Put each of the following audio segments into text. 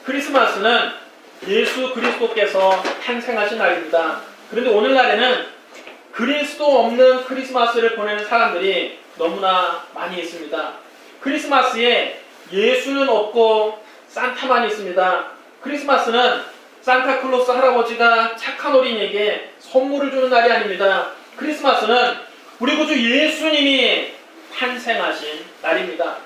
크리스마스는 예수 그리스도께서 탄생하신 날입니다. 그런데 오늘날에는 그리스도 없는 크리스마스를 보내는 사람들이 너무나 많이 있습니다. 크리스마스에 예수는 없고 산타만 있습니다. 크리스마스는 산타클로스 할아버지가 착한 어린이에게 선물을 주는 날이 아닙니다. 크리스마스는 우리 구주 예수님이 탄생하신 날입니다.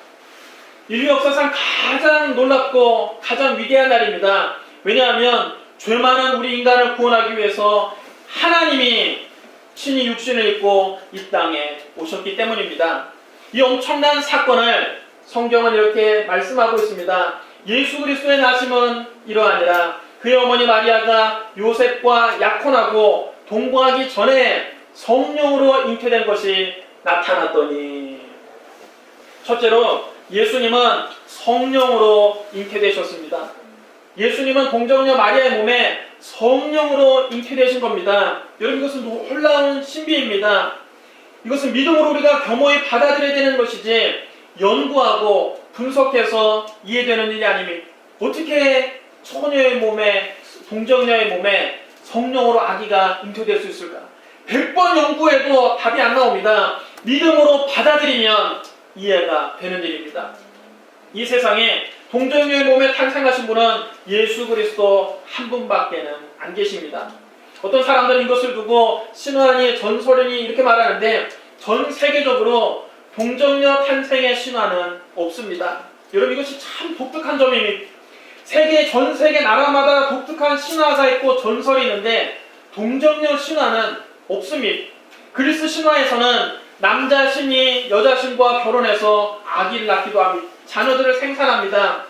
인류 역사상 가장 놀랍고 가장 위대한 날입니다. 왜냐하면 죄 많은 우리 인간을 구원하기 위해서 하나님이 친히 육신을 입고 이 땅에 오셨기 때문입니다. 이 엄청난 사건을 성경은 이렇게 말씀하고 있습니다. 예수 그리스도의 나심은 이러하니라. 그의 어머니 마리아가 요셉과 약혼하고 동거하기 전에 성령으로 잉태된 것이 나타났더니, 첫째로 예수님은 성령으로 잉태되셨습니다. 예수님은 동정녀 마리아의 몸에 성령으로 잉태되신 겁니다. 여러분, 이것은 놀라운 신비입니다. 이것은 믿음으로 우리가 겸허히 받아들여야 되는 것이지 연구하고 분석해서 이해되는 일이 아닙니다. 어떻게 처녀의 몸에, 동정녀의 몸에 성령으로 아기가 잉태될 수 있을까? 100번 연구해도 답이 안 나옵니다. 믿음으로 받아들이면 이해가 되는 일입니다. 이 세상에 동정녀의 몸에 탄생하신 분은 예수 그리스도 한 분밖에는 안 계십니다. 어떤 사람들은 이것을 두고 신화니 전설이니 이렇게 말하는데, 전 세계적으로 동정녀 탄생의 신화는 없습니다. 여러분, 이것이 참 독특한 점입니다. 전 세계 나라마다 독특한 신화가 있고 전설이 있는데 동정녀 신화는 없습니다. 그리스 신화에서는 남자 신이 여자 신과 결혼해서 아기를 낳기도 합니다. 자녀들을 생산합니다.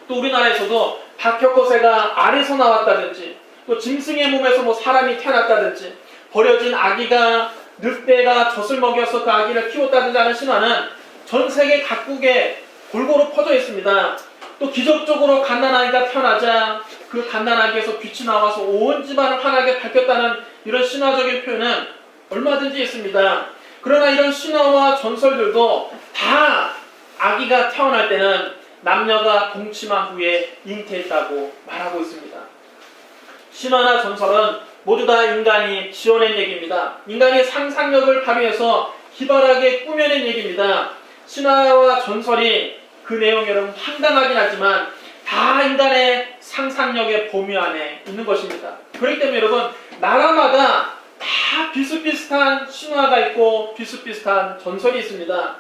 또 우리나라에서도 박혁거새가 알에서 나왔다든지, 또 짐승의 몸에서 사람이 태어났다든지, 버려진 아기가 늑대가 젖을 먹여서 그 아기를 키웠다든지 하는 신화는 전 세계 각국에 골고루 퍼져 있습니다. 또 기적적으로 갓난아기가 태어나자 그 갓난아기에서 빛이 나와서 온 집안을 환하게 밝혔다는 이런 신화적인 표현은 얼마든지 있습니다. 그러나 이런 신화와 전설들도 다 아기가 태어날 때는 남녀가 동침한 후에 잉태했다고 말하고 있습니다. 신화나 전설은 모두 다 인간이 지어낸 얘기입니다. 인간이 상상력을 발휘해서 기발하게 꾸며낸 얘기입니다. 신화와 전설이 그 내용이 여러분 황당하긴 하지만 다 인간의 상상력의 범위 안에 있는 것입니다. 그렇기 때문에 여러분, 나라마다 다 비슷비슷한 신화가 있고 비슷비슷한 전설이 있습니다.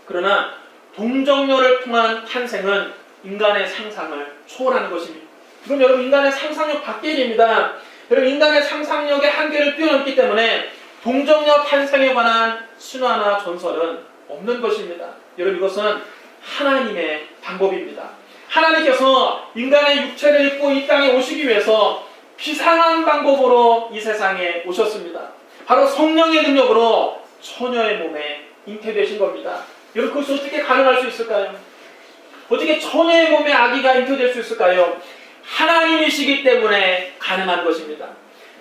그러나 동정녀를 통한 탄생은 인간의 상상을 초월하는 것입니다. 이건 여러분 인간의 상상력 밖의 일입니다. 여러분, 인간의 상상력의 한계를 뛰어넘기 때문에 동정녀 탄생에 관한 신화나 전설은 없는 것입니다. 여러분, 이것은 하나님의 방법입니다. 하나님께서 인간의 육체를 입고 이 땅에 오시기 위해서 비상한 방법으로 이 세상에 오셨습니다. 바로 성령의 능력으로 처녀의 몸에 잉태되신 겁니다. 여러분, 그것이 어떻게 가능할 수 있을까요? 어떻게 처녀의 몸에 아기가 잉태될 수 있을까요? 하나님이시기 때문에 가능한 것입니다.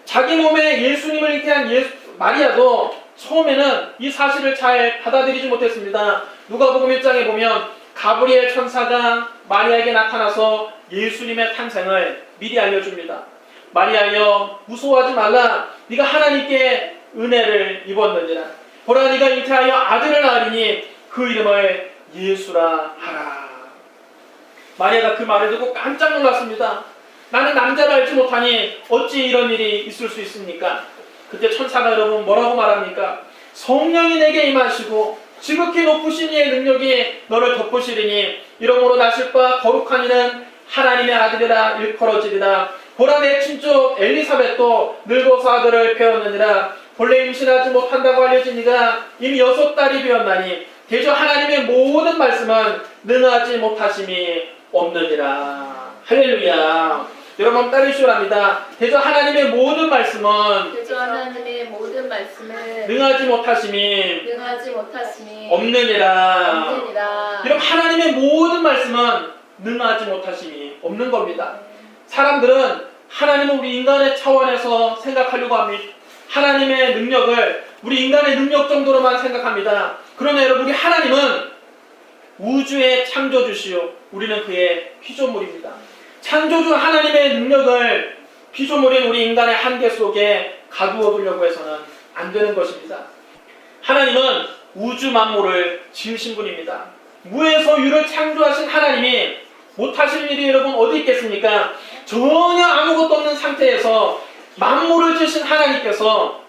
자기 몸에 예수님을 잉태한 마리아도 처음에는 이 사실을 잘 받아들이지 못했습니다. 누가복음 1장에 보면 가브리엘 천사가 마리아에게 나타나서 예수님의 탄생을 미리 알려줍니다. 마리아여, 무서워하지 말라. 네가 하나님께 은혜를 입었느니라. 보라, 네가 잉태하여 아들을 낳으리니 그 이름을 예수라 하라. 마리아가 그 말을 듣고 깜짝 놀랐습니다. 나는 남자를 알지 못하니 어찌 이런 일이 있을 수 있습니까? 그때 천사가 여러분 뭐라고 말합니까? 성령이 내게 임하시고 지극히 높으신 이의 능력이 너를 덮으시리니 이러므로 나실과 거룩한 이는 하나님의 아들이라 일컬어지리라. 보라, 내 친족 엘리사벳도 늙어서 아들을 배웠느니라. 본래 임신하지 못한다고 알려진 이가 이미 6달이 되었나니 대저 하나님의 모든 말씀은 능하지 못하심이 없느니라. 할렐루야. 여러분 따르시오 합니다. 대저 하나님의 모든 말씀은 능하지 못하심이 없느니라. 여러분, 하나님의 모든 말씀은 능하지 못하심이 없는 겁니다. 사람들은 하나님은 우리 인간의 차원에서 생각하려고 합니다. 하나님의 능력을 우리 인간의 능력 정도로만 생각합니다. 그러나 여러분, 우리 하나님은 우주의 창조주시오. 우리는 그의 피조물입니다. 창조주 하나님의 능력을 피조물인 우리 인간의 한계 속에 가두어 두려고 해서는 안 되는 것입니다. 하나님은 우주 만물을 지으신 분입니다. 무에서 유를 창조하신 하나님이 못하실 일이 여러분 어디 있겠습니까? 전혀 아무것도 없는 상태에서 만물을 지으신 하나님께서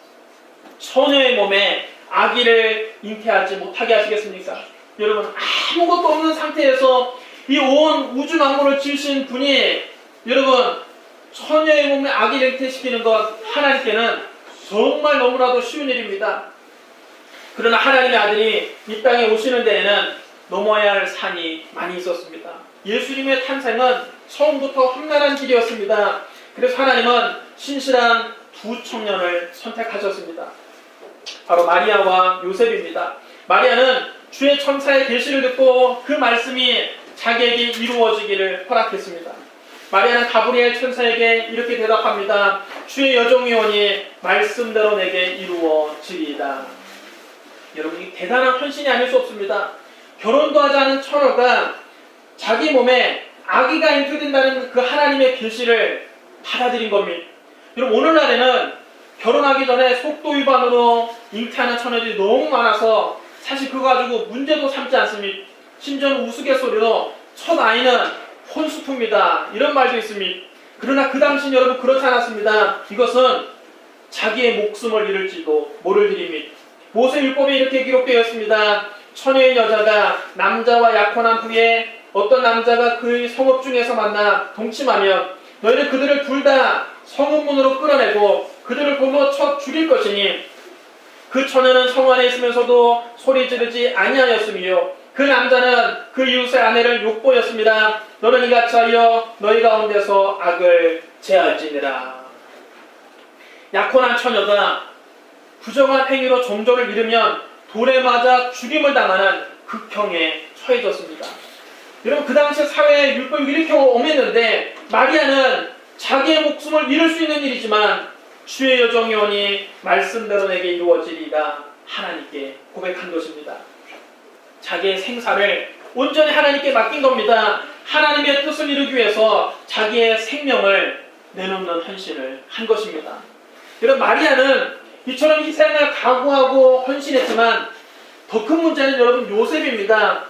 처녀의 몸에 아기를 잉태하지 못하게 하시겠습니까? 여러분, 아무것도 없는 상태에서 이 온 우주 만물을 지으신 분이 여러분 처녀의 몸에 아기를 잉태시키는 것 하나님께는 정말 너무나도 쉬운 일입니다. 그러나 하나님의 아들이 이 땅에 오시는 데에는 넘어야 할 산이 많이 있었습니다. 예수님의 탄생은 처음부터 험난한 길이었습니다. 그래서 하나님은 신실한 두 청년을 선택하셨습니다. 바로 마리아와 요셉입니다. 마리아는 주의 천사의 계시를 듣고 그 말씀이 자기에게 이루어지기를 허락했습니다. 마리아는 가브리엘 천사에게 이렇게 대답합니다. 주의 여종이오니 말씀대로 내게 이루어지리이다. 여러분, 이 대단한 헌신이 아닐 수 없습니다. 결혼도 하지 않은 처녀가 자기 몸에 아기가 잉태된다는 그 하나님의 계시를 받아들인 겁니다. 여러분, 오늘날에는 결혼하기 전에 속도 위반으로 잉태하는 처녀들이 너무 많아서 사실 그거 가지고 문제도 삼지 않습니다. 심지어는 우스갯소리로 첫 아이는 혼수품이다 이런 말도 있습니다. 그러나 그 당시 여러분 그렇지 않았습니다. 이것은 자기의 목숨을 잃을지도 모를 일입니다. 모세율법에 이렇게 기록되어 있습니다. 처녀인 여자가 남자와 약혼한 후에 어떤 남자가 그의 성읍 중에서 만나 동침하면 너희는 그들을 둘 다 성읍문으로 끌어내고 그들을 돌로 쳐 죽일 것이니 그 처녀는 성 안에 있으면서도 소리 지르지 아니하였으며 그 남자는 그 이웃의 아내를 욕보였습니다. 너는 이같이 하여 너희 가운데서 악을 제할지니라. 약혼한 처녀가 부정한 행위로 정조를 잃으면 돌에 맞아 죽임을 당하는 극형에 처해졌습니다. 여러분, 그 당시 사회의 율법이 이렇게 엄했는데 마리아는 자기의 목숨을 잃을 수 있는 일이지만 주의 여종이오니 말씀대로 내게 이루어지리이다 하나님께 고백한 것입니다. 자기의 생사를 온전히 하나님께 맡긴 겁니다. 하나님의 뜻을 이루기 위해서 자기의 생명을 내놓는 헌신을 한 것입니다. 여러분, 마리아는 이처럼 희생을 각오하고 헌신했지만 더 큰 문제는 여러분 요셉입니다.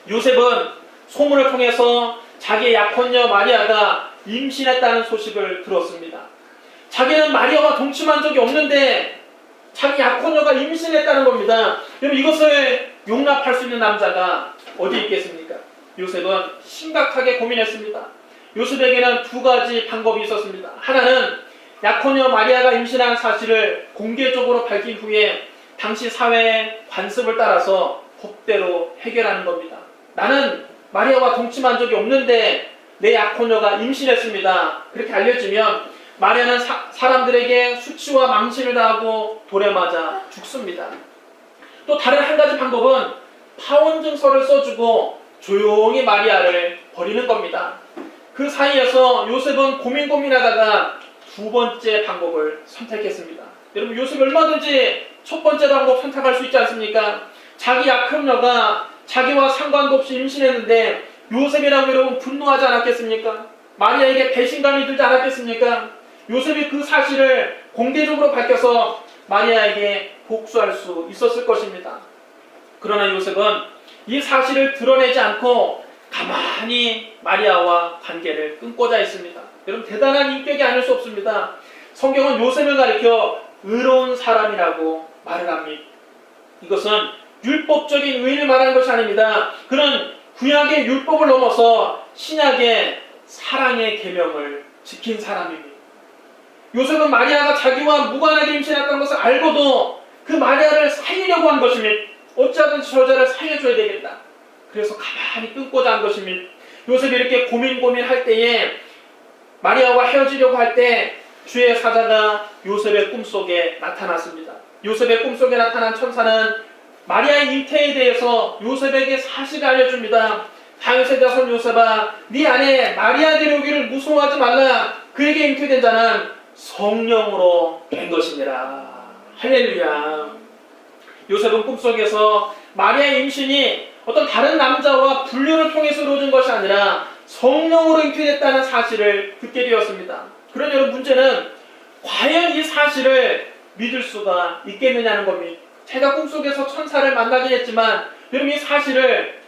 요셉은 소문을 통해서 자기의 약혼녀 마리아가 임신했다는 소식을 들었습니다. 자기는 마리아와 동침한 적이 없는데 자기 약혼녀가 임신했다는 겁니다. 여러분, 이것을 용납할 수 있는 남자가 어디 있겠습니까? 요셉은 심각하게 고민했습니다. 요셉에게는 두 가지 방법이 있었습니다. 하나는 약혼녀 마리아가 임신한 사실을 공개적으로 밝힌 후에 당시 사회의 관습을 따라서 법대로 해결하는 겁니다. 나는 마리아와 동침한 적이 없는데 내 약혼녀가 임신했습니다. 그렇게 알려지면 마리아는 사람들에게 수치와 망신을 당하고 돌에 맞아 죽습니다. 또 다른 한 가지 방법은 파혼 증서를 써주고 조용히 마리아를 버리는 겁니다. 그 사이에서 요셉은 고민하다가 두 번째 방법을 선택했습니다. 여러분, 요셉이 얼마든지 첫 번째 방법 선택할 수 있지 않습니까? 자기 약혼녀가 자기와 상관도 없이 임신했는데 요셉이라고 여러분 분노하지 않았겠습니까? 마리아에게 배신감이 들지 않았겠습니까? 요셉이 그 사실을 공개적으로 밝혀서 마리아에게 복수할 수 있었을 것입니다. 그러나 요셉은 이 사실을 드러내지 않고 가만히 마리아와 관계를 끊고자 했습니다. 여러분, 대단한 인격이 아닐 수 없습니다. 성경은 요셉을 가리켜 의로운 사람이라고 말을 합니다. 이것은 율법적인 의를 말하는 것이 아닙니다. 그는 구약의 율법을 넘어서 신약의 사랑의 계명을 지킨 사람입니다. 요셉은 마리아가 자기와 무관하게 임신했다는 것을 알고도 그 마리아를 살리려고 한 것입니다. 어찌하든지 저 여자를 살려줘야 되겠다. 그래서 가만히 끊고자 한 것입니다. 요셉이 이렇게 고민할 때에 마리아와 헤어지려고 할 때 주의 사자가 요셉의 꿈속에 나타났습니다. 요셉의 꿈속에 나타난 천사는 마리아의 잉태에 대해서 요셉에게 사실을 알려줍니다. 다윗의 자손 요셉아, 네 아내 마리아 데려오기를 무서워하지 말라. 그에게 잉태된 자는 성령으로 된 것이니라. 할렐루야. 요셉은 꿈속에서 마리아의 임신이 어떤 다른 남자와 분류를 통해서 이루어진 것이 아니라 성령으로 잉태됐다는 사실을 듣게 되었습니다. 그런데 여러분, 문제는 과연 이 사실을 믿을 수가 있겠느냐는 겁니다. 제가 꿈속에서 천사를 만나긴 했지만 여러분, 이 사실을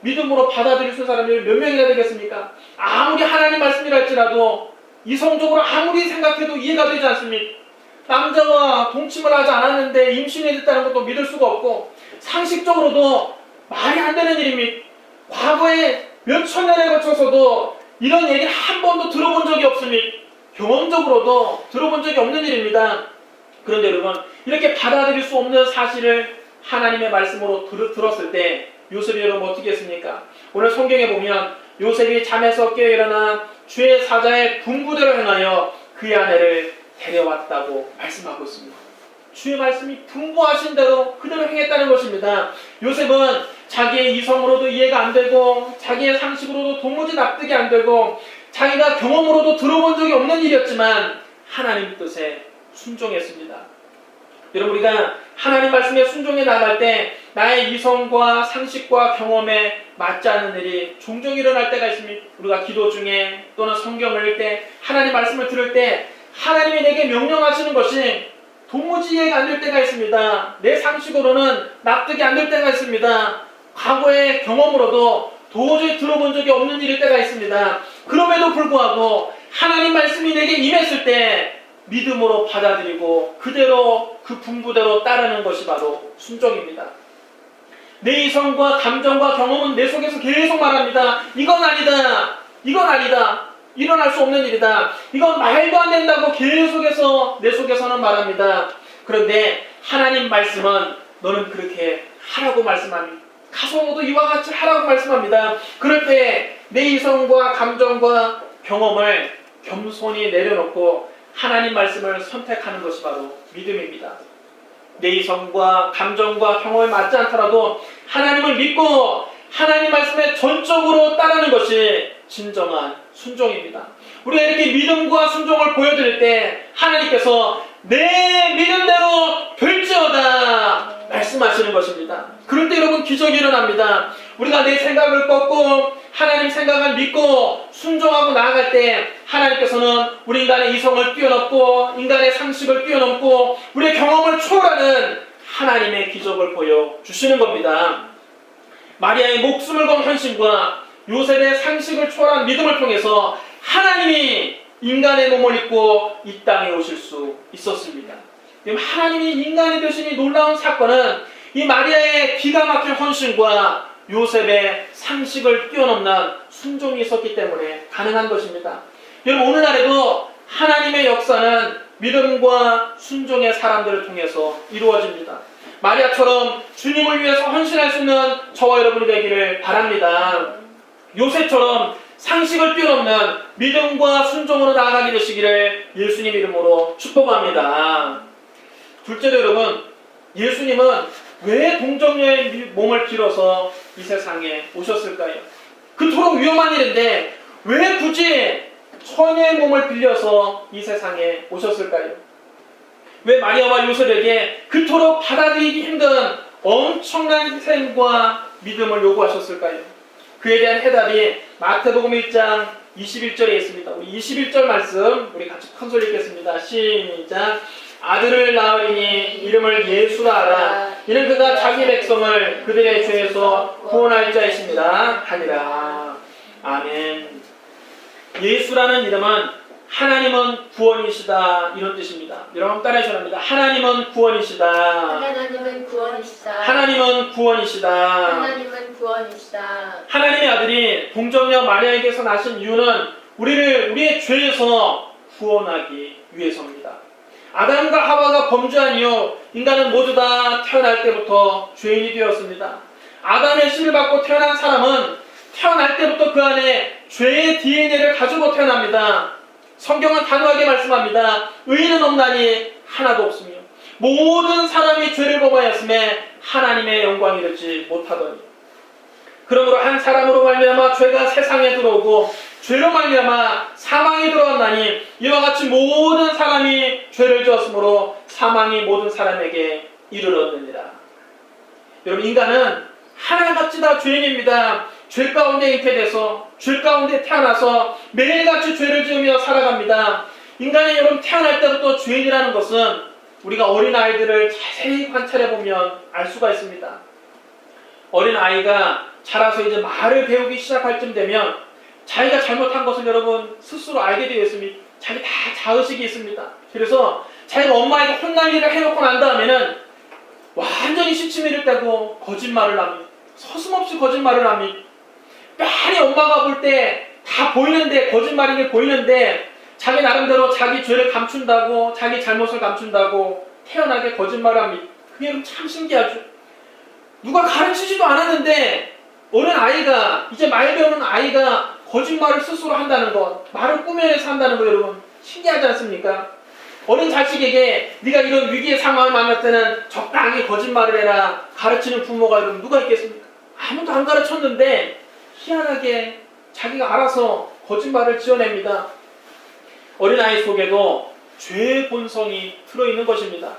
믿음으로 받아들일 수 있는 사람이 몇 명이나 되겠습니까? 아무리 하나님 말씀이라 할지라도 이성적으로 아무리 생각해도 이해가 되지 않습니까? 남자와 동침을 하지 않았는데 임신이 됐다는 것도 믿을 수가 없고, 상식적으로도 말이 안 되는 일입니다. 과거에 몇천 년에 거쳐서도 이런 얘기를 한 번도 들어본 적이 없습니다. 경험적으로도 들어본 적이 없는 일입니다. 그런데 여러분, 이렇게 받아들일 수 없는 사실을 하나님의 말씀으로 들었을 때 요셉이 여러분 어떻게 했습니까? 오늘 성경에 보면 요셉이 잠에서 깨어 일어나 주의 사자의 분부대로 행하여 그의 아내를 데려왔다고 말씀하고 있습니다. 주의 말씀이 분부하신 대로 그대로 행했다는 것입니다. 요셉은 자기의 이성으로도 이해가 안 되고 자기의 상식으로도 도무지 납득이 안 되고 자기가 경험으로도 들어본 적이 없는 일이었지만 하나님 뜻에 순종했습니다. 여러분, 우리가 하나님 말씀에 순종해 나갈 때 나의 이성과 상식과 경험에 맞지 않는 일이 종종 일어날 때가 있습니다. 우리가 기도 중에 또는 성경을 읽을 때 하나님 말씀을 들을 때 하나님이 내게 명령하시는 것이 도무지 이해가 안 될 때가 있습니다. 내 상식으로는 납득이 안 될 때가 있습니다. 과거의 경험으로도 도저히 들어본 적이 없는 일일 때가 있습니다. 그럼에도 불구하고 하나님 말씀이 내게 임했을 때 믿음으로 받아들이고 그대로 그 분부대로 따르는 것이 바로 순종입니다. 내 이성과 감정과 경험은 내 속에서 계속 말합니다. 이건 아니다. 이건 아니다. 일어날 수 없는 일이다. 이건 말도 안 된다고 계속해서 내 속에서는 말합니다. 그런데 하나님 말씀은 너는 그렇게 하라고 말씀합니다. 가서도 이와 같이 하라고 말씀합니다. 그럴 때 내 이성과 감정과 경험을 겸손히 내려놓고 하나님 말씀을 선택하는 것이 바로 믿음입니다. 내 이성과 감정과 경험에 맞지 않더라도 하나님을 믿고 하나님 말씀에 전적으로 따르는 것이 진정한 순종입니다. 우리가 이렇게 믿음과 순종을 보여드릴 때 하나님께서 내 믿음대로 될지어다 말씀하시는 것입니다. 그럴 때 여러분, 기적이 일어납니다. 우리가 내 생각을 꺾고 하나님 생각을 믿고 순종하고 나아갈 때 하나님께서는 우리 인간의 이성을 뛰어넘고 인간의 상식을 뛰어넘고 우리의 경험을 초월하는 하나님의 기적을 보여주시는 겁니다. 마리아의 목숨을 건 헌신과 요셉의 상식을 초월한 믿음을 통해서 하나님이 인간의 몸을 입고 이 땅에 오실 수 있었습니다. 하나님이 인간이 되신 이 놀라운 사건은 이 마리아의 기가 막힌 헌신과 요셉의 상식을 뛰어넘는 순종이 있었기 때문에 가능한 것입니다. 여러분, 오늘날에도 하나님의 역사는 믿음과 순종의 사람들을 통해서 이루어집니다. 마리아처럼 주님을 위해서 헌신할 수 있는 저와 여러분이 되기를 바랍니다. 요셉처럼 상식을 뛰어넘는 믿음과 순종으로 나아가게 되시기를 예수님 이름으로 축복합니다. 둘째로 여러분, 예수님은 왜 동정녀의 몸을 빌어서 이 세상에 오셨을까요? 그토록 위험한 일인데 왜 굳이 처녀의 몸을 빌려서 이 세상에 오셨을까요? 왜 마리아와 요셉에게 그토록 받아들이기 힘든 엄청난 희생과 믿음을 요구하셨을까요? 그에 대한 해답이 마태복음 1장 21절에 있습니다. 우리 21절 말씀 우리 같이 큰 소리 읽겠습니다. 시작. 아들을 낳으리니 이름을 예수라 하라. 이는 그가 자기 백성을 그들의 죄에서 구원할 자이십니다 하니라. 아멘. 예수라는 이름은 하나님은 구원이시다, 이런 뜻입니다. 여러분 따라하셔야 합니다. 하나님은 구원이시다. 하나님은 구원이시다. 하나님은 구원이시다. 하나님은 구원이시다. 하나님의 아들이 동정녀 마리아에게서 나신 이유는 우리의 죄에서 구원하기 위해서입니다. 아담과 하와가 범죄한 이후 인간은 모두 다 태어날 때부터 죄인이 되었습니다. 아담의 씨를 받고 태어난 사람은 태어날 때부터 그 안에 죄의 DNA를 가지고 태어납니다. 성경은 단호하게 말씀합니다. 의인은 없나니 하나도 없으며 모든 사람이 죄를 범하였음에 하나님의 영광이 되지 못하더니, 그러므로 한 사람으로 말미암아 죄가 세상에 들어오고 죄로 말미암아 사망이 들어왔나니 이와 같이 모든 사람이 죄를 지었으므로 사망이 모든 사람에게 이르렀느니라. 여러분, 인간은 하나같이 다 죄인입니다. 죄 가운데 잉태돼서 죄 가운데 태어나서 매일같이 죄를 지으며 살아갑니다. 인간이 여러분 태어날 때부터 죄인이라는 것은 우리가 어린아이들을 자세히 관찰해보면 알 수가 있습니다. 어린아이가 자라서 이제 말을 배우기 시작할 쯤 되면 자기가 잘못한 것을 여러분 스스로 알게 되어 있으니 자기 다 자의식이 있습니다. 그래서 자기가 엄마에게 혼날 일을 해놓고 난 다음에는 완전히 시치미를 떼고 거짓말을 합니다. 서슴없이 거짓말을 합니다. 뻔히 엄마가 볼 때 다 보이는데 거짓말인 게 보이는데 자기 나름대로 자기 죄를 감춘다고 자기 잘못을 감춘다고 태연하게 거짓말을 합니다. 그게 참 신기하죠. 누가 가르치지도 않았는데 어린 아이가 이제 말 배우는 아이가 거짓말을 스스로 한다는 것, 말을 꾸며내서 한다는 거 여러분 신기하지 않습니까? 어린 자식에게 네가 이런 위기의 상황을 만날 때는 적당히 거짓말을 해라 가르치는 부모가 여러분 누가 있겠습니까? 아무도 안 가르쳤는데 희한하게 자기가 알아서 거짓말을 지어냅니다. 어린아이 속에도 죄의 본성이 들어있는 것입니다.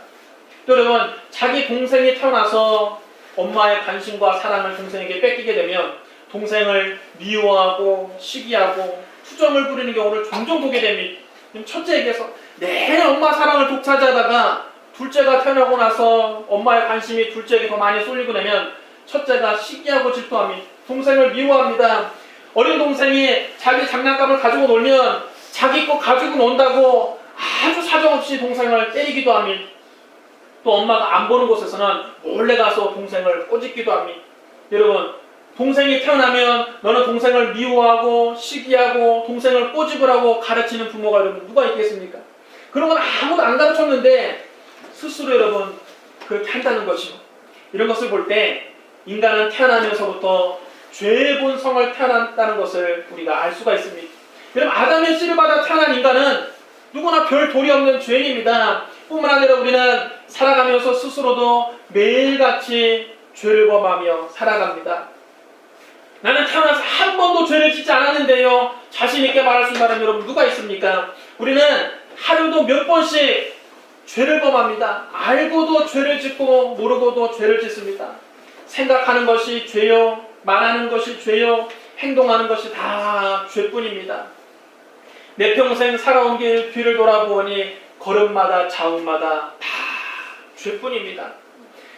여러분 자기 동생이 태어나서 엄마의 관심과 사랑을 동생에게 뺏기게 되면 동생을 미워하고 시기하고 투정을 부리는 경우를 종종 보게 됩니다. 첫째에게서 내내 엄마 사랑을 독차지하다가 둘째가 태어나고 나서 엄마의 관심이 둘째에게 더 많이 쏠리고 나면 첫째가 시기하고 질투합니다. 동생을 미워합니다. 어린 동생이 자기 장난감을 가지고 놀면 자기 거 가지고 논다고 아주 사정없이 동생을 때리기도 합니다. 또 엄마가 안 보는 곳에서는 몰래 가서 동생을 꼬집기도 합니다. 여러분 동생이 태어나면 너는 동생을 미워하고 시기하고 동생을 꼬집으라고 가르치는 부모가 여러분 누가 있겠습니까? 그런 건 아무도 안 가르쳤는데 스스로 여러분 그렇게 한다는 것이죠. 이런 것을 볼 때 인간은 태어나면서부터 죄의 본성을 태어났다는 것을 우리가 알 수가 있습니다. 여러분 아담의 씨를 받아 태어난 인간은 누구나 별 도리 없는 죄인입니다. 뿐만 아니라 우리는 살아가면서 스스로도 매일같이 죄를 범하며 살아갑니다. 나는 태어나서 한 번도 죄를 짓지 않았는데요. 자신 있게 말할 수 있는 사람 여러분 누가 있습니까? 우리는 하루도 몇 번씩 죄를 범합니다. 알고도 죄를 짓고 모르고도 죄를 짓습니다. 생각하는 것이 죄요, 말하는 것이 죄요, 행동하는 것이 다 죄뿐입니다. 내 평생 살아온 길 뒤를 돌아보니 걸음마다 자욱마다 다 죄뿐입니다.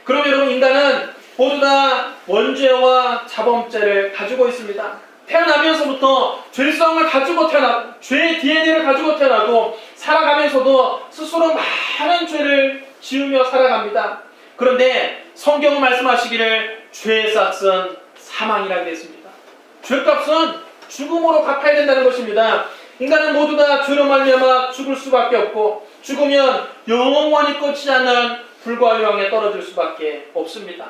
그럼 여러분 인간은 모두 다 원죄와 자범죄를 가지고 있습니다. 태어나면서부터 죄성을 가지고 태어나고 죄의 DNA를 가지고 태어나고 살아가면서도 스스로 많은 죄를 지으며 살아갑니다. 그런데 성경은 말씀하시기를 죄의 싹은 사망이라고 했습니다. 죄값은 죽음으로 갚아야 된다는 것입니다. 인간은 모두 다 죄로 말미암아 죽을 수밖에 없고 죽으면 영원히 꺼지지 않는 불과 유황에 떨어질 수밖에 없습니다.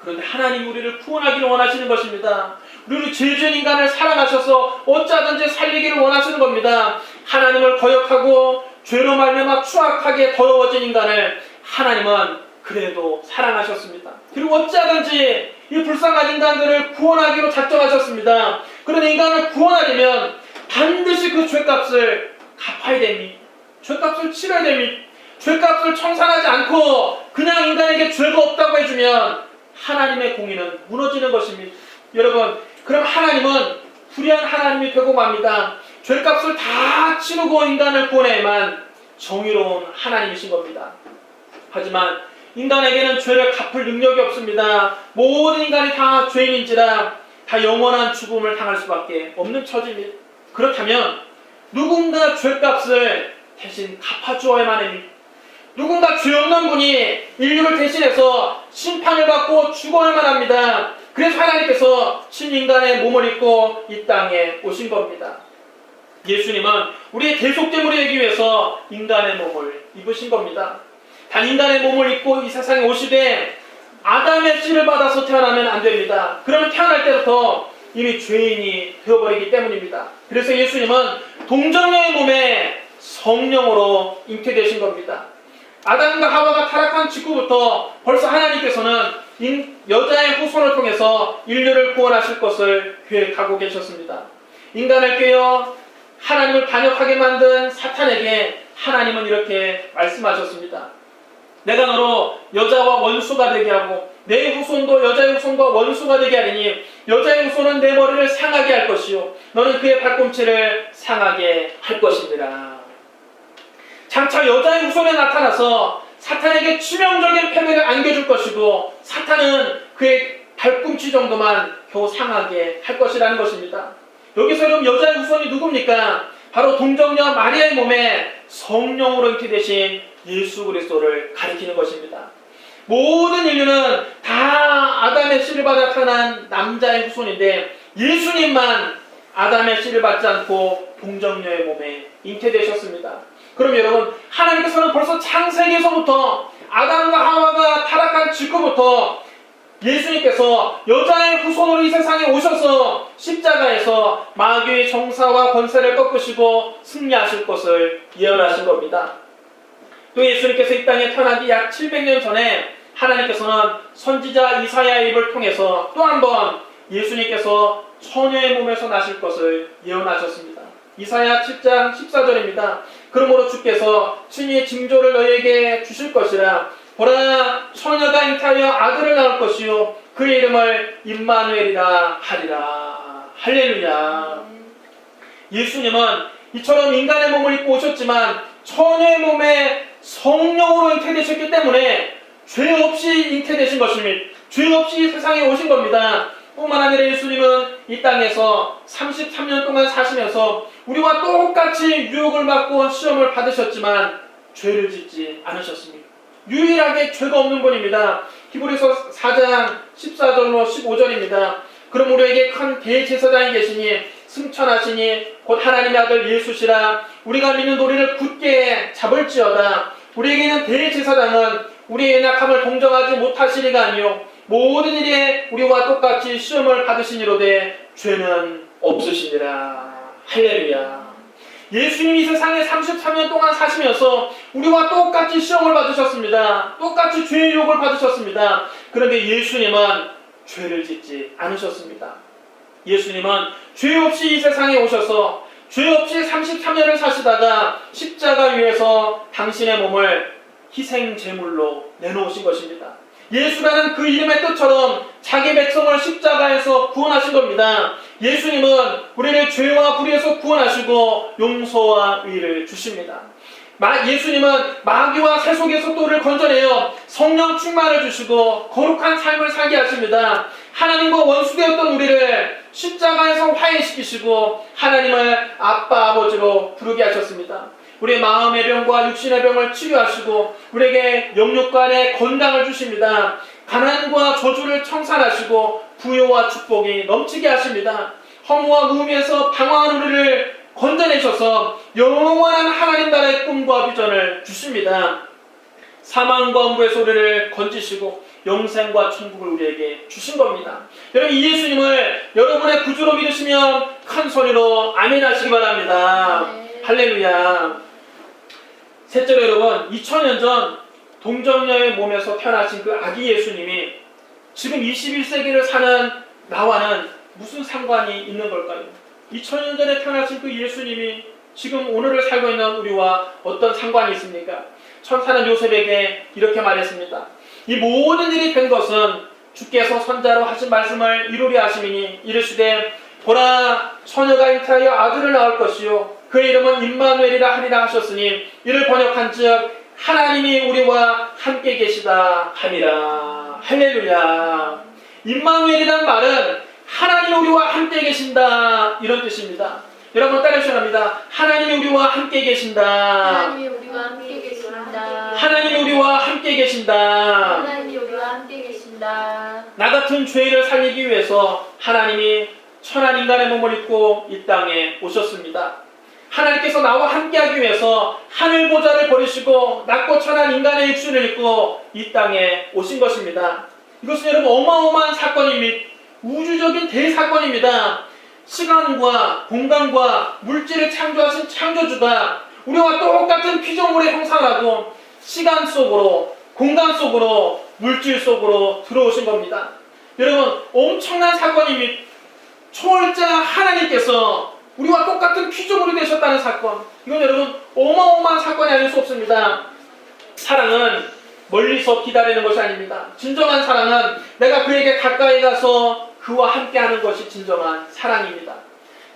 그런데 하나님 우리를 구원하기를 원하시는 것입니다. 우리를 죄진 인간을 사랑하셔서 어찌하든지 살리기를 원하시는 겁니다. 하나님을 거역하고 죄로 말미암아 추악하게 더러워진 인간을 하나님은 그래도 사랑하셨습니다. 그리고 어찌하든지 이 불쌍한 인간들을 구원하기로 작정하셨습니다. 그런데 인간을 구원하려면 반드시 그 죄값을 갚아야 됩니다. 죄값을 치러야 됩니다. 죄값을 청산하지 않고 그냥 인간에게 죄가 없다고 해주면 하나님의 공의는 무너지는 것입니다. 여러분, 그럼 하나님은 불의한 하나님이 되고 맙니다. 죄값을 다 치르고 인간을 구원해야만 정의로운 하나님이신 겁니다. 하지만 인간에게는 죄를 갚을 능력이 없습니다. 모든 인간이 다 죄인인지라 다 영원한 죽음을 당할 수밖에 없는 처지입니다. 그렇다면 누군가 죄값을 대신 갚아주어야만 합니다. 누군가 죄 없는 분이 인류를 대신해서 심판을 받고 죽어야만 합니다. 그래서 하나님께서 신인간의 몸을 입고 이 땅에 오신 겁니다. 예수님은 우리의 대속됨을 하기 위해서 인간의 몸을 입으신 겁니다. 단 인간의 몸을 입고 이 세상에 오시되 아담의 씨를 받아서 태어나면 안 됩니다. 그러면 태어날 때부터 이미 죄인이 되어버리기 때문입니다. 그래서 예수님은 동정녀의 몸에 성령으로 잉태되신 겁니다. 아담과 하와가 타락한 직후부터 벌써 하나님께서는 여자의 후손을 통해서 인류를 구원하실 것을 계획하고 계셨습니다. 인간을 꾀어 하나님을 반역하게 만든 사탄에게 하나님은 이렇게 말씀하셨습니다. 내가 너로 여자와 원수가 되게 하고 내 후손도 여자의 후손과 원수가 되게 하리니 여자의 후손은 내 머리를 상하게 할 것이요 너는 그의 발꿈치를 상하게 할 것이니라. 장차 여자의 후손에 나타나서 사탄에게 치명적인 패배를 안겨줄 것이고 사탄은 그의 발꿈치 정도만 겨우 상하게 할 것이라는 것입니다. 여기서 그럼 여자의 후손이 누굽니까? 바로 동정녀 마리아의 몸에 성령으로 잉태되신 예수 그리스도를 가리키는 것입니다. 모든 인류는 다 아담의 씨를 받아 태어난 남자의 후손인데 예수님만 아담의 씨를 받지 않고 동정녀의 몸에 잉태되셨습니다. 그럼 여러분, 하나님께서는 벌써 창세기에서부터 아담과 하와가 타락한 직후부터 예수님께서 여자의 후손으로 이 세상에 오셔서 십자가에서 마귀의 정사와 권세를 꺾으시고 승리하실 것을 예언하신 겁니다. 또 예수님께서 이 땅에 태어나기 약 700년 전에 하나님께서는 선지자 이사야의 입을 통해서 또 한 번 예수님께서 처녀의 몸에서 나실 것을 예언하셨습니다. 이사야 7장 14절입니다. 그러므로 주께서 친히 징조를 너희에게 주실 것이라. 보라, 처녀가 잉태하여 아들을 낳을 것이요 그의 이름을 임마누엘이라 하리라. 할렐루야. 예수님은 이처럼 인간의 몸을 입고 오셨지만 처녀의 몸에 성령으로 잉태되셨기 때문에 죄 없이 잉태되신 것입니다. 죄 없이 세상에 오신 겁니다. 뿐만 아니라 예수님은 이 땅에서 33년 동안 사시면서 우리와 똑같이 유혹을 받고 시험을 받으셨지만 죄를 짓지 않으셨습니다. 유일하게 죄가 없는 분입니다. 히브리서 4장 14절로 15절입니다. 그럼 우리에게 큰 대제사장이 계시니 승천하시니 곧 하나님의 아들 예수시라. 우리가 믿는 도리를 굳게 잡을지어다. 우리에게는 대제사장은 우리의 연약함을 동정하지 못하시리가 아니요 모든 일에 우리와 똑같이 시험을 받으시니로되 죄는 없으시니라. 할렐루야. 예수님이 이 세상에 33년 동안 사시면서 우리와 똑같이 시험을 받으셨습니다. 똑같이 죄의 유혹을 받으셨습니다. 그런데 예수님은 죄를 짓지 않으셨습니다. 예수님은 죄 없이 이 세상에 오셔서 죄 없이 33년을 사시다가 십자가 위에서 당신의 몸을 희생 제물로 내놓으신 것입니다. 예수라는 그 이름의 뜻처럼 자기 백성을 십자가에서 구원하신 겁니다. 예수님은 우리를 죄와 불의에서 구원하시고 용서와 의를 주십니다. 예수님은 마귀와 세속에서 또 우리를 건져내어 성령 충만을 주시고 거룩한 삶을 살게 하십니다. 하나님과 원수되었던 우리를 십자가에서 화해시키시고 하나님을 아빠 아버지로 부르게 하셨습니다. 우리의 마음의 병과 육신의 병을 치료하시고 우리에게 영육간의 건강을 주십니다. 가난과 저주를 청산하시고 부요와 축복이 넘치게 하십니다. 허무와 무미에서 방황한 우리를 건져내셔서 영원한 하나님 나라의 꿈과 비전을 주십니다. 사망과 음부에서 우리를 건지시고 영생과 천국을 우리에게 주신 겁니다. 여러분, 이 예수님을 여러분의 구주로 믿으시면 큰 소리로 아멘 하시기 바랍니다. 네. 할렐루야. 셋째로 여러분, 2000년 전 동정녀의 몸에서 태어나신 그 아기 예수님이 지금 21세기를 사는 나와는 무슨 상관이 있는 걸까요? 2000년 전에 태어나신 그 예수님이 지금 오늘을 살고 있는 우리와 어떤 상관이 있습니까? 천사는 요셉에게 이렇게 말했습니다. 이 모든 일이 된 것은 주께서 선자로 하신 말씀을 이루려 하심이니 이르시되 보라, 처녀가 잉태하여 아들을 낳을 것이요 그의 이름은 임마누엘이라 하리라 하셨으니 이를 번역한즉 하나님이 우리와 함께 계시다 함이라. 할렐루야. 임마누엘이란 말은 하나님이 우리와 함께 계신다 이런 뜻입니다. 여러분 따라하셔야 합니다. 하나님이 우리와 함께 계신다. 하나님이 우리와 함께 계신다. 하나님이 우리와 함께 계신다. 하나님이 우리와 함께 계신다. 나 같은 죄인을 살리기 위해서 하나님이 천한 인간의 몸을 입고 이 땅에 오셨습니다. 하나님께서 나와 함께하기 위해서 하늘 보좌를 버리시고 낮고 천한 인간의 육신을 입고 이 땅에 오신 것입니다. 이것은 여러분 어마어마한 사건입니다. 우주적인 대사건입니다. 시간과 공간과 물질을 창조하신 창조주가 우리와 똑같은 피조물의 형상을 하고 시간 속으로, 공간 속으로, 물질 속으로 들어오신 겁니다. 여러분 엄청난 사건입니다. 초월자 하나님께서 우리와 똑같은 피조물이 되셨다는 사건, 이건 여러분 어마어마한 사건이 아닐 수 없습니다. 사랑은 멀리서 기다리는 것이 아닙니다. 진정한 사랑은 내가 그에게 가까이 가서 그와 함께하는 것이 진정한 사랑입니다.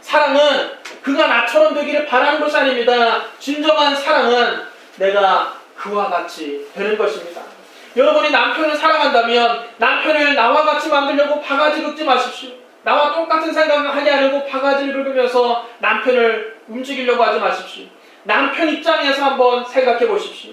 사랑은 그가 나처럼 되기를 바라는 것이 아닙니다. 진정한 사랑은 내가 그와 같이 되는 것입니다. 여러분이 남편을 사랑한다면 남편을 나와 같이 만들려고 바가지 긁지 마십시오. 나와 똑같은 생각을 하게 하려고 바가지를 긁으면서 남편을 움직이려고 하지 마십시오. 남편 입장에서 한번 생각해 보십시오.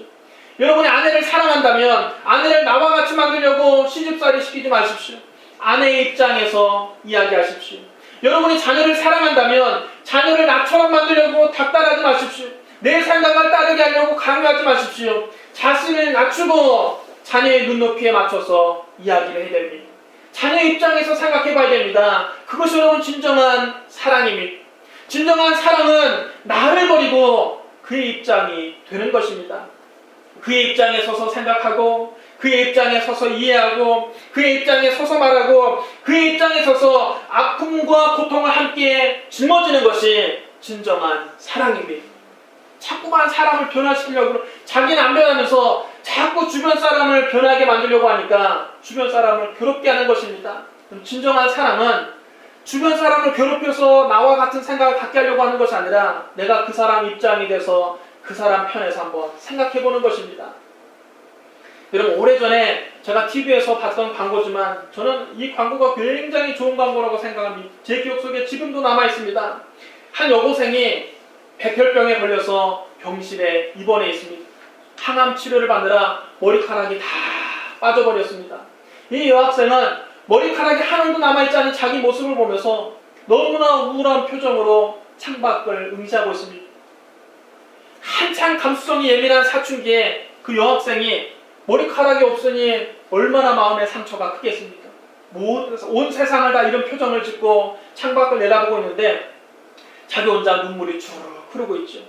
여러분이 아내를 사랑한다면 아내를 나와 같이 만들려고 시집살이 시키지 마십시오. 아내의 입장에서 이야기하십시오. 여러분이 자녀를 사랑한다면 자녀를 나처럼 만들려고 닥달하지 마십시오. 내 생각을 따르게 하려고 강요하지 마십시오. 자신을 낮추고 자녀의 눈높이에 맞춰서 이야기를 해야 됩니다. 자녀의 입장에서 생각해 봐야 됩니다. 그것이 여러분 진정한 사랑입니다. 진정한 사랑은 나를 버리고 그의 입장이 되는 것입니다. 그의 입장에 서서 생각하고 그의 입장에 서서 이해하고 그의 입장에 서서 말하고 그의 입장에 서서 아픔과 고통을 함께 짊어지는 것이 진정한 사랑입니다. 자꾸만 사람을 변화시키려고 자기는 안 변하면서 자꾸 주변 사람을 변하게 만들려고 하니까 주변 사람을 괴롭게 하는 것입니다. 진정한 사랑은 주변 사람을 괴롭혀서 나와 같은 생각을 갖게 하려고 하는 것이 아니라 내가 그 사람 입장이 돼서 그 사람 편에서 한번 생각해 보는 것입니다. 여러분, 오래전에 제가 TV에서 봤던 광고지만 저는 이 광고가 굉장히 좋은 광고라고 생각합니다. 제 기억 속에 지금도 남아있습니다. 한 여고생이 백혈병에 걸려서 병실에 입원해 있습니다. 항암 치료를 받느라 머리카락이 다 빠져버렸습니다. 이 여학생은 머리카락이 하나도 남아있지 않은 자기 모습을 보면서 너무나 우울한 표정으로 창밖을 응시하고 있습니다. 한창 감수성이 예민한 사춘기에 그 여학생이 머리카락이 없으니 얼마나 마음의 상처가 크겠습니까? 온 세상을 다 이런 표정을 짓고 창밖을 내다보고 있는데 자기 혼자 눈물이 주르륵 흐르고 있죠.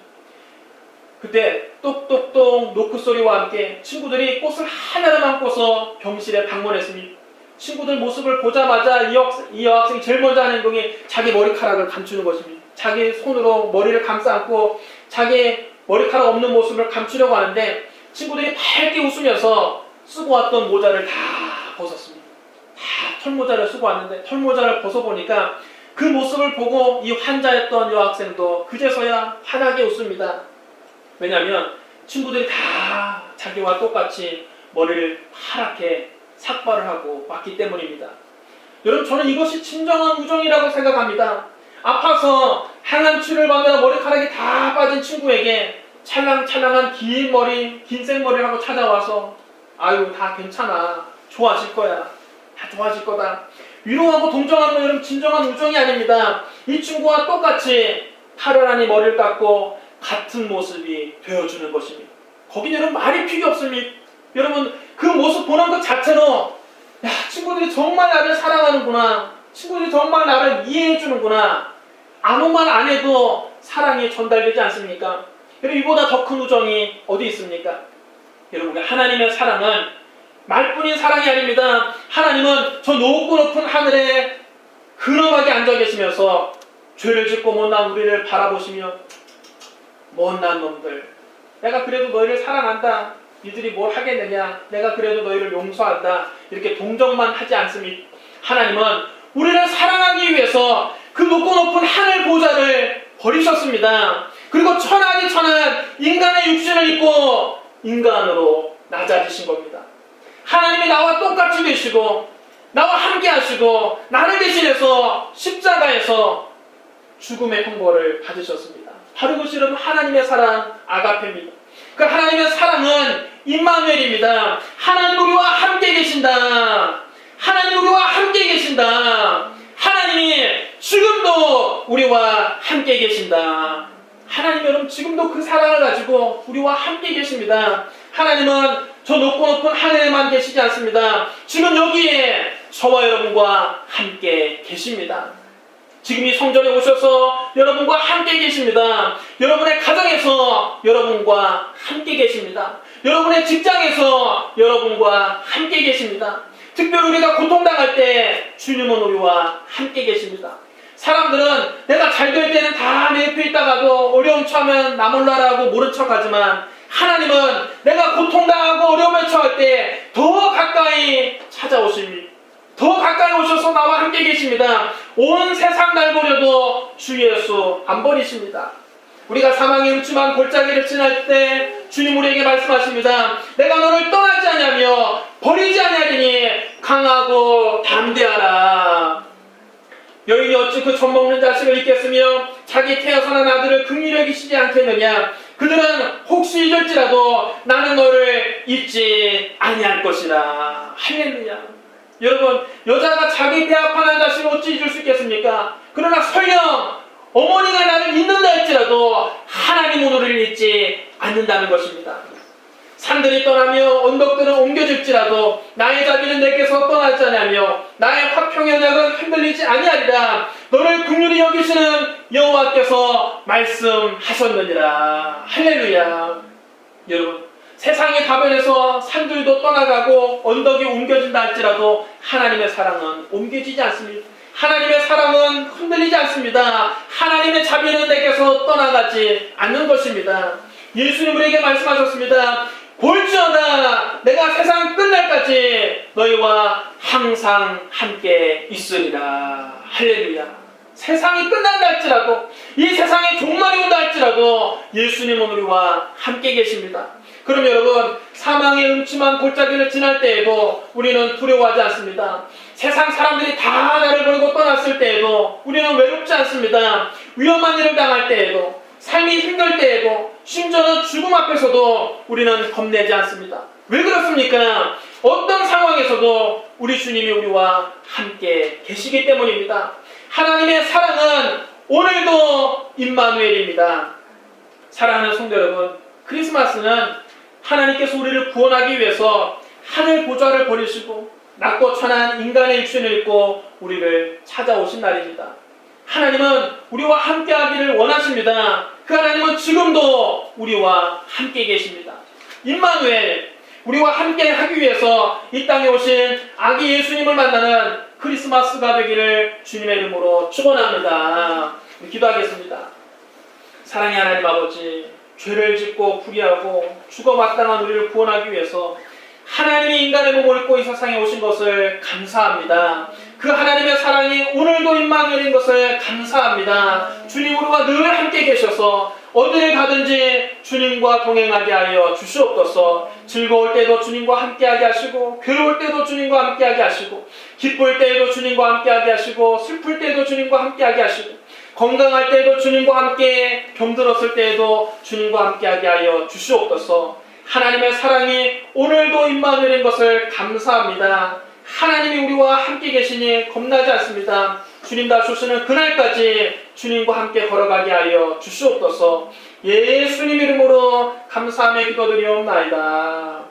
그때 똑똑똑 노크 소리와 함께 친구들이 꽃을 하나를 안고서 병실에 방문했습니다. 친구들 모습을 보자마자 이 여학생이 제일 먼저 하는 행동이 자기 머리카락을 감추는 것입니다. 자기 손으로 머리를 감싸 안고 자기 머리카락 없는 모습을 감추려고 하는데 친구들이 밝게 웃으면서 쓰고 왔던 모자를 다 벗었습니다. 다 털모자를 쓰고 왔는데 털모자를 벗어보니까 그 모습을 보고 이 환자였던 여학생도 그제서야 환하게 웃습니다. 왜냐하면 친구들이 다 자기와 똑같이 머리를 파랗게 삭발을 하고 왔기 때문입니다. 여러분, 저는 이것이 진정한 우정이라고 생각합니다. 아파서 항암 치료를 받느라 머리카락이 다 빠진 친구에게 찰랑찰랑한 긴 머리, 긴 생머리를 하고 찾아와서 아유, 다 괜찮아, 좋아질 거야, 다 좋아질 거다, 위로하고 동정하는 건 여러분 진정한 우정이 아닙니다. 이 친구와 똑같이 파란하니 머리를 깎고 같은 모습이 되어주는 것입니다. 거긴 여러분 말이 필요 없습니다. 여러분, 그 모습 보는 것 자체로 야, 친구들이 정말 나를 사랑하는구나, 친구들이 정말 나를 이해해주는구나, 아무 말 안 해도 사랑이 전달되지 않습니까? 여러분, 이보다 더 큰 우정이 어디 있습니까? 여러분, 하나님의 사랑은 말뿐인 사랑이 아닙니다. 하나님은 저 높고 높은 하늘에 근엄하게 앉아 계시면서 죄를 짓고 못난 우리를 바라보시며 못난 놈들, 내가 그래도 너희를 사랑한다, 니들이 뭘 하겠느냐, 내가 그래도 너희를 용서한다, 이렇게 동정만 하지 않습니다. 하나님은 우리를 사랑하기 위해서 그 높고 높은 하늘 보좌를 버리셨습니다. 그리고 천하디 천한 인간의 육신을 입고 인간으로 낮아지신 겁니다. 하나님이 나와 똑같이 되시고 나와 함께 하시고 나를 대신해서 십자가에서 죽음의 형벌을 받으셨습니다. 바로 그것이 여러분 하나님의 사랑 아가페입니다. 그 하나님의 사랑은 임마누엘입니다. 하나님 우리와 함께 계신다. 하나님 우리와 함께 계신다. 하나님이 지금도 우리와 함께 계신다. 하나님 여러분 지금도 그 사랑을 가지고 우리와 함께 계십니다. 하나님은 저 높고 높은 하늘에만 계시지 않습니다. 지금 여기에 저와 여러분과 함께 계십니다. 지금 이 성전에 오셔서 여러분과 함께 계십니다. 여러분의 가정에서 여러분과 함께 계십니다. 여러분의 직장에서 여러분과 함께 계십니다. 특별히 우리가 고통당할 때 주님은 우리와 함께 계십니다. 사람들은 내가 잘 될 때는 다 내 옆에 있다가도 어려움 처하면 나 몰라라고 모른 척하지만 하나님은 내가 고통당하고 어려움에 처할 때 더 가까이 찾아오십니다. 더 가까이 오셔서 나와 함께 계십니다. 온 세상 날 버려도 주 예수 안 버리십니다. 우리가 사망의 음침한 골짜기를 지날 때 주님 우리에게 말씀하십니다. 내가 너를 떠나지 아니하며 버리지 아니하리니 강하고 담대하라. 여인이 어찌 그 젖 먹는 자식을 잊겠으며 자기 태어서 난 아들을 긍휼히 여기시지 않겠느냐. 그들은 혹시 잊을지라도 나는 너를 잊지 아니할 것이라. 할렐루야. 여러분, 여자가 자기 배 아파난 자식을 어찌 잊을 수 있겠습니까? 그러나 설령 어머니가 나를 잊는다 할지라도 하나님은 우리를 잊지 않는다는 것입니다. 산들이 떠나며 언덕들은 옮겨질지라도 나의 자비는 내게서 떠나지 아니하며 나의 화평의 언약은 흔들리지 아니하리라. 너를 긍휼히 여기시는 여호와께서 말씀하셨느니라. 할렐루야. 여러분, 세상의 가변에서 산들도 떠나가고 언덕이 옮겨진다 할지라도 하나님의 사랑은 옮겨지지 않습니다. 하나님의 사랑은 흔들리지 않습니다. 하나님의 자비는 내게서 떠나가지 않는 것입니다. 예수님 우리에게 말씀하셨습니다. 볼지어다 내가 세상 끝날까지 너희와 항상 함께 있으리라. 할렐루야. 세상이 끝난다 할지라도, 이 세상에 종말이 온다 할지라도 예수님은 우리와 함께 계십니다. 그럼 여러분, 사망의 음침한 골짜기를 지날 때에도 우리는 두려워하지 않습니다. 세상 사람들이 다 나를 버리고 떠났을 때에도 우리는 외롭지 않습니다. 위험한 일을 당할 때에도, 삶이 힘들 때에도, 심지어는 죽음 앞에서도 우리는 겁내지 않습니다. 왜 그렇습니까? 어떤 상황에서도 우리 주님이 우리와 함께 계시기 때문입니다. 하나님의 사랑은 오늘도 임마누엘입니다. 사랑하는 성도 여러분, 크리스마스는 하나님께서 우리를 구원하기 위해서 하늘 보좌를 버리시고 낮고 천한 인간의 육신을 입고 우리를 찾아오신 날입니다. 하나님은 우리와 함께 하기를 원하십니다. 그 하나님은 지금도 우리와 함께 계십니다. 임마누엘, 우리와 함께 하기 위해서 이 땅에 오신 아기 예수님을 만나는 크리스마스가 되기를 주님의 이름으로 축원합니다. 기도하겠습니다. 사랑의 하나님 아버지, 죄를 짓고 불의하고 죽어 마땅한 우리를 구원하기 위해서 하나님이 인간의 몸을 입고 이 세상에 오신 것을 감사합니다. 그 하나님의 사랑이 오늘도 임마누엘인 것을 감사합니다. 주님 우리와 늘 함께 계셔서 어디를 가든지 주님과 동행하게 하여 주시옵소서. 즐거울 때도 주님과 함께하게 하시고, 괴로울 때도 주님과 함께하게 하시고, 기쁠 때에도 주님과 함께하게 하시고, 슬플 때도 주님과 함께하게 하시고, 건강할 때에도 주님과 함께, 병들었을 때에도 주님과 함께하게 하여 주시옵소서. 하나님의 사랑이 오늘도 임마누엘인 것을 감사합니다. 하나님이 우리와 함께 계시니 겁나지 않습니다. 주님 다 주시는 그날까지 주님과 함께 걸어가게 하여 주시옵소서. 예수님 이름으로 감사하며 기도드리옵나이다.